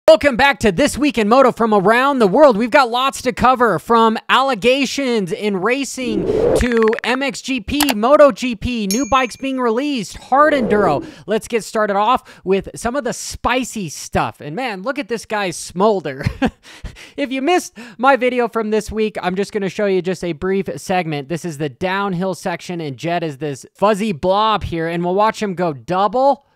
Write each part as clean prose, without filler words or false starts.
Welcome back to This Week in Moto from around the world. We've got lots to cover, from allegations in racing to MXGP, MotoGP, new bikes being released, hard enduro. Let's get started off with some of the spicy stuff. And man, look at this guy's smolder. If you missed my video from this week, I'm just going to show you just a brief segment. This is the downhill section, and Jett is this fuzzy blob here, and we'll watch him go double,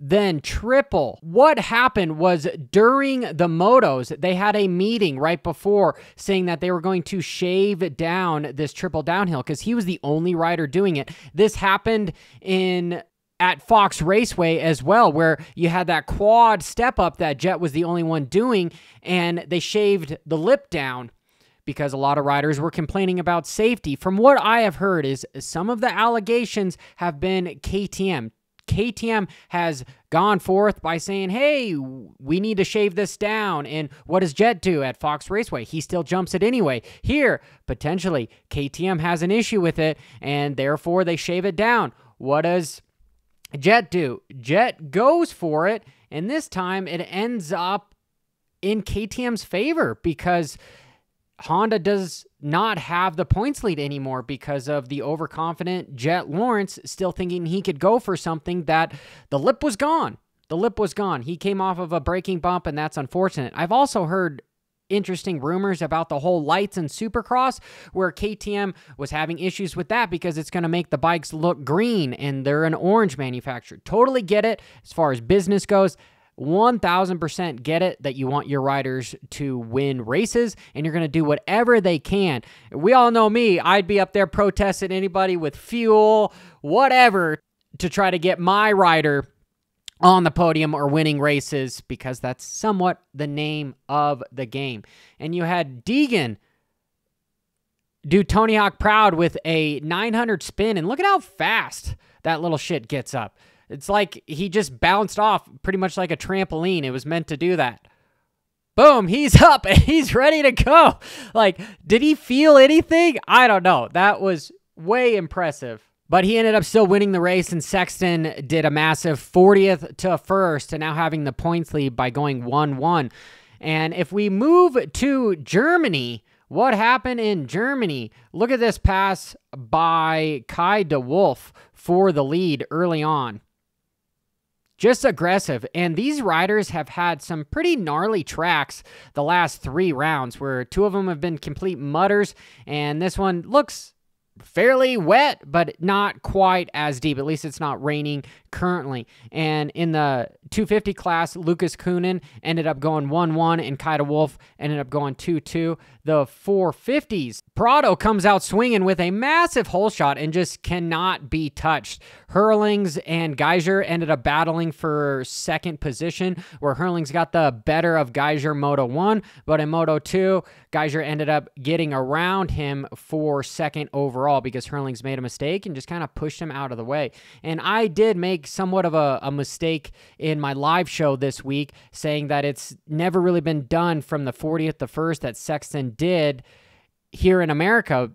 then triple. What happened was, during the motos, they had a meeting right before saying that they were going to shave down this triple downhill because he was the only rider doing it. This happened at Fox Raceway as well, where you had that quad step up that Jett was the only one doing, and they shaved the lip down because a lot of riders were complaining about safety. From what I have heard, is some of the allegations have been KTM. KTM has gone forth by saying, hey, we need to shave this down. And what does Jett do at Fox Raceway? He still jumps it anyway. Here, potentially, KTM has an issue with it, and therefore they shave it down. What does Jett do? Jett goes for it, and this time it ends up in KTM's favor because Honda does not have the points lead anymore because of the overconfident Jett Lawrence still thinking he could go for something that the lip was gone. The lip was gone. He came off of a braking bump, and that's unfortunate. I've also heard interesting rumors about the whole lights and Supercross, where KTM was having issues with that because it's going to make the bikes look green, and they're an orange manufacturer. Totally get it as far as business goes. 1000% get it that you want your riders to win races, and you're going to do whatever they can. We all know me. I'd be up there protesting anybody with fuel, whatever, to try to get my rider on the podium or winning races, because that's somewhat the name of the game. And you had Deegan do Tony Hawk proud with a 900 spin, and look at how fast that little shit gets up. It's like he just bounced off pretty much like a trampoline. It was meant to do that. Boom, he's up and he's ready to go. Like, did he feel anything? I don't know. That was way impressive. But he ended up still winning the race, and Sexton did a massive 40th to 1st, and now having the points lead by going 1-1. And if we move to Germany, what happened in Germany? Look at this pass by Kai de Wolf for the lead early on. Just aggressive. And these riders have had some pretty gnarly tracks the last 3 rounds, where 2 of them have been complete mudders, and this one looks fairly wet, but not quite as deep. At least it's not raining currently. And in the 250 class, Lucas Kuhnen ended up going 1-1, and Kai de Wolf ended up going 2-2. The 450s, Prado comes out swinging with a massive hole shot and just cannot be touched. Hurlings and Geiger ended up battling for 2nd position, where Hurlings got the better of Geiger Moto 1, but in Moto 2, Geiger ended up getting around him for 2nd overall because Hurlings made a mistake and just kind of pushed him out of the way. And I did make somewhat of a mistake in my live show this week, saying that it's never really been done from the 40th to 1st that Sexton did here in America.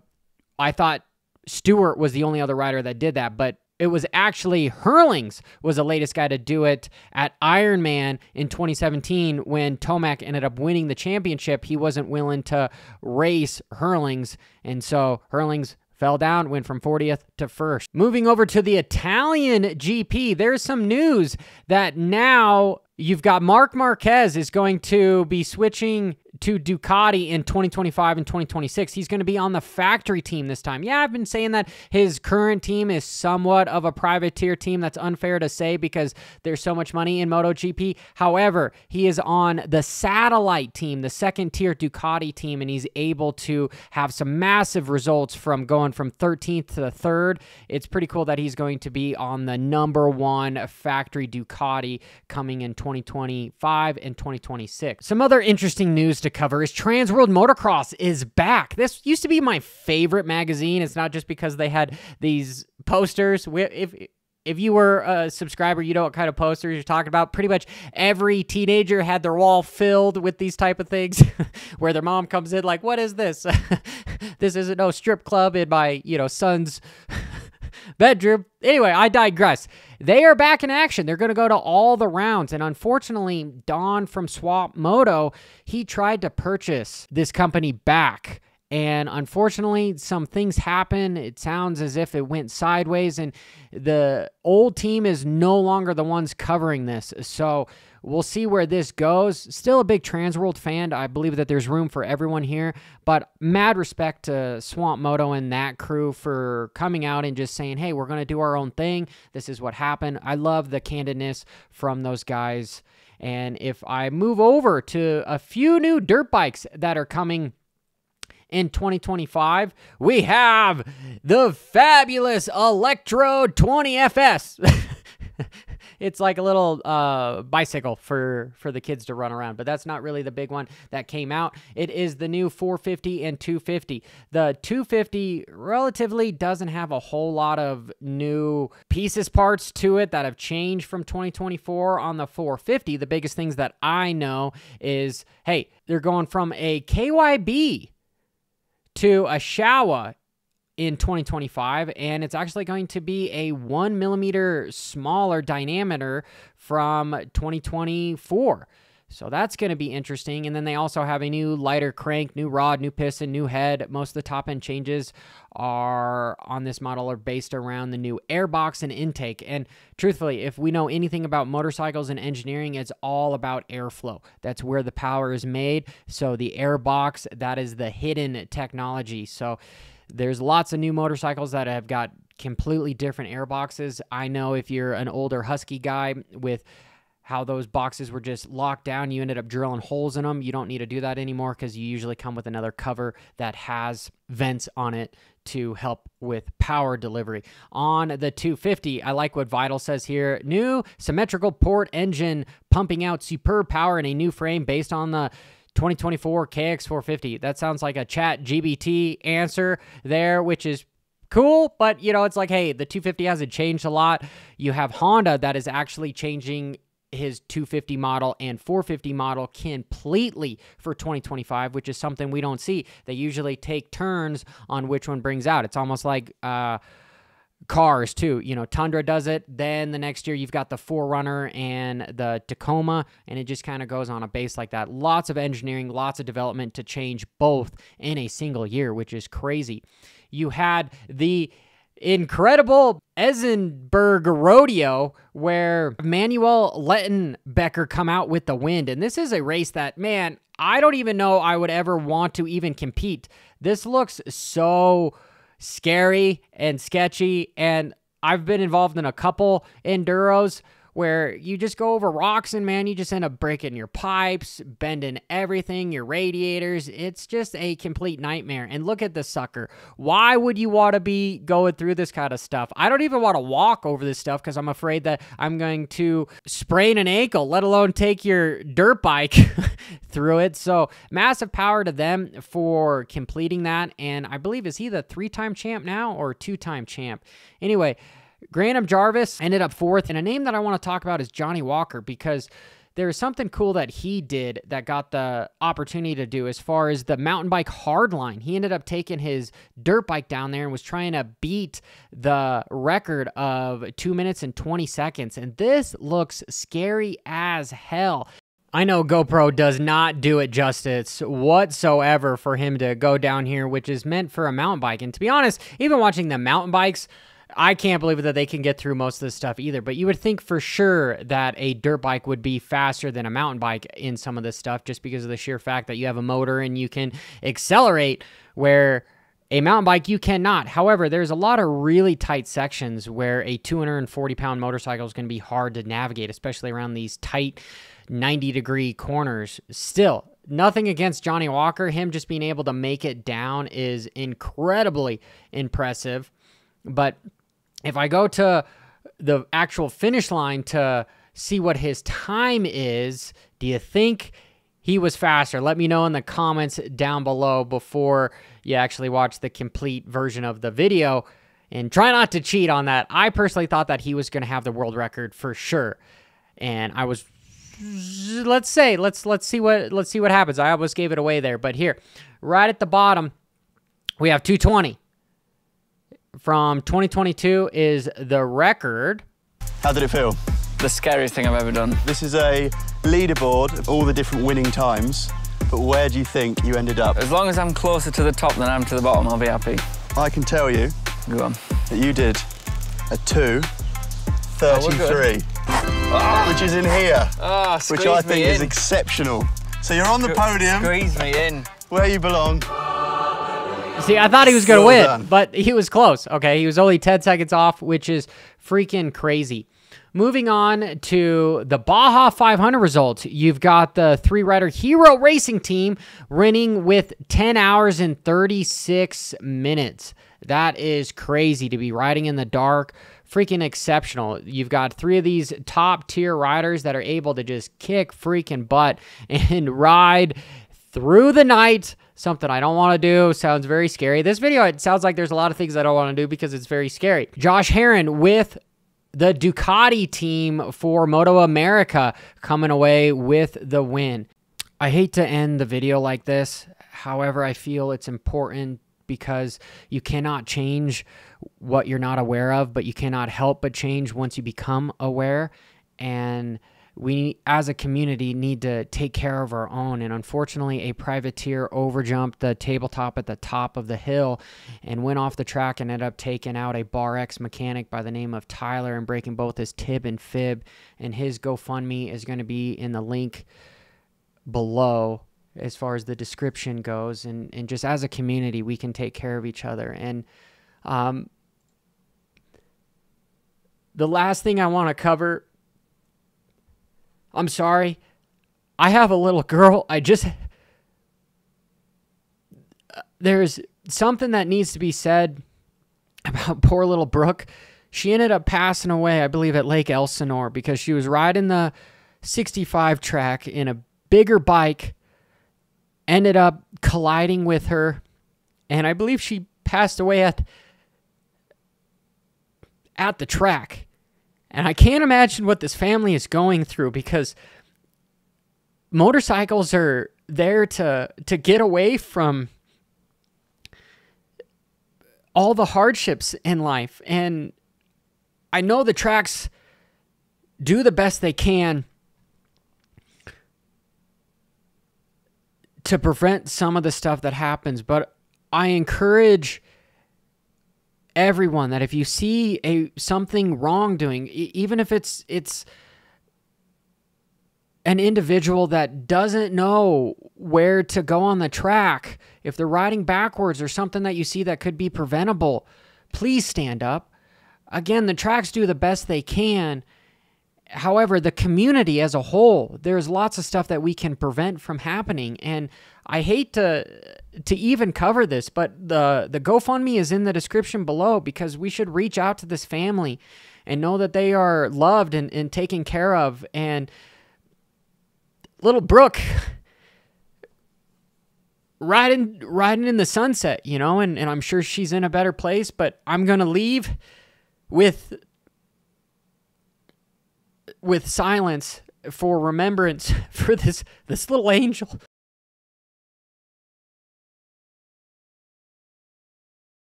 I thought Stewart was the only other rider that did that, but it was actually Hurlings was the latest guy to do it at Ironman in 2017 when Tomac ended up winning the championship. He wasn't willing to race Hurlings, and so Hurlings fell down, went from 40th to 1st. Moving over to the Italian GP, there's some news that now you've got Marc Marquez is going to be switching to Ducati in 2025 and 2026. He's going to be on the factory team this time. Yeah, I've been saying that his current team is somewhat of a privateer team. That's unfair to say because there's so much money in MotoGP. However, he is on the satellite team, the 2nd-tier Ducati team, and he's able to have some massive results from going from 13th to the 3rd. It's pretty cool that he's going to be on the #1 factory Ducati coming in 2025 and 2026. Some other interesting news to cover is Trans World Motocross is back. This used to be my favorite magazine. It's not just because they had these posters. If you were a subscriber, you know what kind of posters you're talking about. Pretty much every teenager had their wall filled with these type of things where their mom comes in like, what is this? This isn't no strip club in my, son's bedroom. Anyway, I digress. they are back in action. They're going to go to all the rounds. And unfortunately, Don from Swap Moto, he tried to purchase this company back. And unfortunately, some things happen. It sounds as if it went sideways, and the old team is no longer the ones covering this. So we'll see where this goes. Still a big Transworld fan. I believe that there's room for everyone here, but mad respect to Swamp Moto and that crew for coming out and just saying, hey, we're going to do our own thing. This is what happened. I love the candidness from those guys. And if I move over to a few new dirt bikes that are coming in 2025, we have the fabulous Electrode 20FS. It's like a little bicycle for the kids to run around, but that's not really the big one that came out. It is the new 450 and 250. The 250 relatively doesn't have a whole lot of new pieces, parts to it that have changed from 2024. On the 450, the biggest things that I know is, hey, they're going from a KYB to a Showa in 2025, and it's actually going to be a 1 millimeter smaller diameter from 2024. So that's going to be interesting. And then they also have a new lighter crank, new rod, new piston, new head. Most of the top end changes are on this model are based around the new airbox and intake. And truthfully, if we know anything about motorcycles and engineering, it's all about airflow. That's where the power is made. So the airbox, that is the hidden technology. So there's lots of new motorcycles that have got completely different airboxes. I know if you're an older Husky guy with how those boxes were just locked down, you ended up drilling holes in them. You don't need to do that anymore because you usually come with another cover that has vents on it to help with power delivery. On the 250, I like what Vital says here. New symmetrical port engine pumping out superb power in a new frame based on the 2024 KX450. That sounds like a chat GBT answer there, which is cool, but you know, it's like, hey, the 250 hasn't changed a lot. You have Honda that is actually changing his 250 model and 450 model completely for 2025, which is something we don't see. They usually take turns on which one brings out. It's almost like cars too. You know, Tundra does it. Then the next year you've got the 4Runner and the Tacoma, and it just kind of goes on a base like that. Lots of engineering, lots of development to change both in a single year, which is crazy. You had the incredible Eisenberg Rodeo where Manuel Lettenbecker come out with the wind. And this is a race that, man, I don't even know I would ever want to even compete. This looks so scary and sketchy. And I've been involved in a couple enduros where you just go over rocks and, man, you just end up breaking your pipes, bending everything, your radiators. It's just a complete nightmare. And look at this sucker. Why would you want to be going through this kind of stuff? I don't even want to walk over this stuff because I'm afraid that I'm going to sprain an ankle, let alone take your dirt bike through it. So massive power to them for completing that. And I believe, is he the 3-time champ now or 2-time champ? Anyway, Graham Jarvis ended up 4th, and a name that I want to talk about is Johnny Walker, because there's something cool that he did that got the opportunity to do as far as the mountain bike hardline. He ended up taking his dirt bike down there and was trying to beat the record of 2 minutes and 20 seconds, and this looks scary as hell. I know GoPro does not do it justice whatsoever for him to go down here, which is meant for a mountain bike, and to be honest, even watching the mountain bikes, I can't believe that they can get through most of this stuff either, but you would think for sure that a dirt bike would be faster than a mountain bike in some of this stuff just because of the sheer fact that you have a motor and you can accelerate where a mountain bike you cannot. However, there's a lot of really tight sections where a 240-pound motorcycle is going to be hard to navigate, especially around these tight 90-degree corners. Still, nothing against Johnny Walker. Him just being able to make it down is incredibly impressive, but if I go to the actual finish line to see what his time is, do you think he was faster? Let me know in the comments down below before you actually watch the complete version of the video, and try not to cheat on that. I personally thought that he was going to have the world record for sure, and I was, let's see what happens. I almost gave it away there, but here, right at the bottom, we have 220. From 2022 is the record. How did it feel? The scariest thing I've ever done. This is a leaderboard of all the different winning times, but where do you think you ended up? As long as I'm closer to the top than I am to the bottom, I'll be happy. I can tell you Go on. that you did a 2:33, which is in here, which I think is exceptional. So you're on the podium. Squeeze me in. Where you belong. See, I thought he was going to Well win, done. but he was close, okay? He was only 10 seconds off, which is freaking crazy. Moving on to the Baja 500 results, you've got the three-rider Hero Racing Team running with 10 hours and 36 minutes. That is crazy to be riding in the dark. Freaking exceptional. You've got three of these top-tier riders that are able to just kick freaking butt and ride through the night. Something I don't want to do. Sounds very scary. This video, it sounds like there's a lot of things I don't want to do because it's very scary. Josh Herron with the Ducati team for Moto America coming away with the win. I hate to end the video like this. However, I feel it's important because you cannot change what you're not aware of, but you cannot help but change once you become aware. And we, as a community, need to take care of our own. And unfortunately, a privateer overjumped the tabletop at the top of the hill and went off the track and ended up taking out a Barx mechanic by the name of Tyler and breaking both his tib and fib. And his GoFundMe is going to be in the link below as far as the description goes. And just as a community, we can take care of each other. And the last thing I want to cover, I'm sorry, I have a little girl. There's something that needs to be said about poor little Brooke. She ended up passing away, I believe, at Lake Elsinore because she was riding the 65 track in a bigger bike, ended up colliding with her, and I believe she passed away at the track. And I can't imagine what this family is going through because motorcycles are there to get away from all the hardships in life. And I know the tracks do the best they can to prevent some of the stuff that happens, but I encourage everyone that if you see something wrong doing, even if it's an individual that doesn't know where to go on the track, if they're riding backwards or something that you see that could be preventable, please stand up. Again, the tracks do the best they can. However, the community as a whole, there's lots of stuff that we can prevent from happening. And I hate to even cover this, but the GoFundMe is in the description below because we should reach out to this family and know that they are loved and taken care of. And little Brooke riding in the sunset, you know, and I'm sure she's in a better place, but I'm going to leave with silence for remembrance for this little angel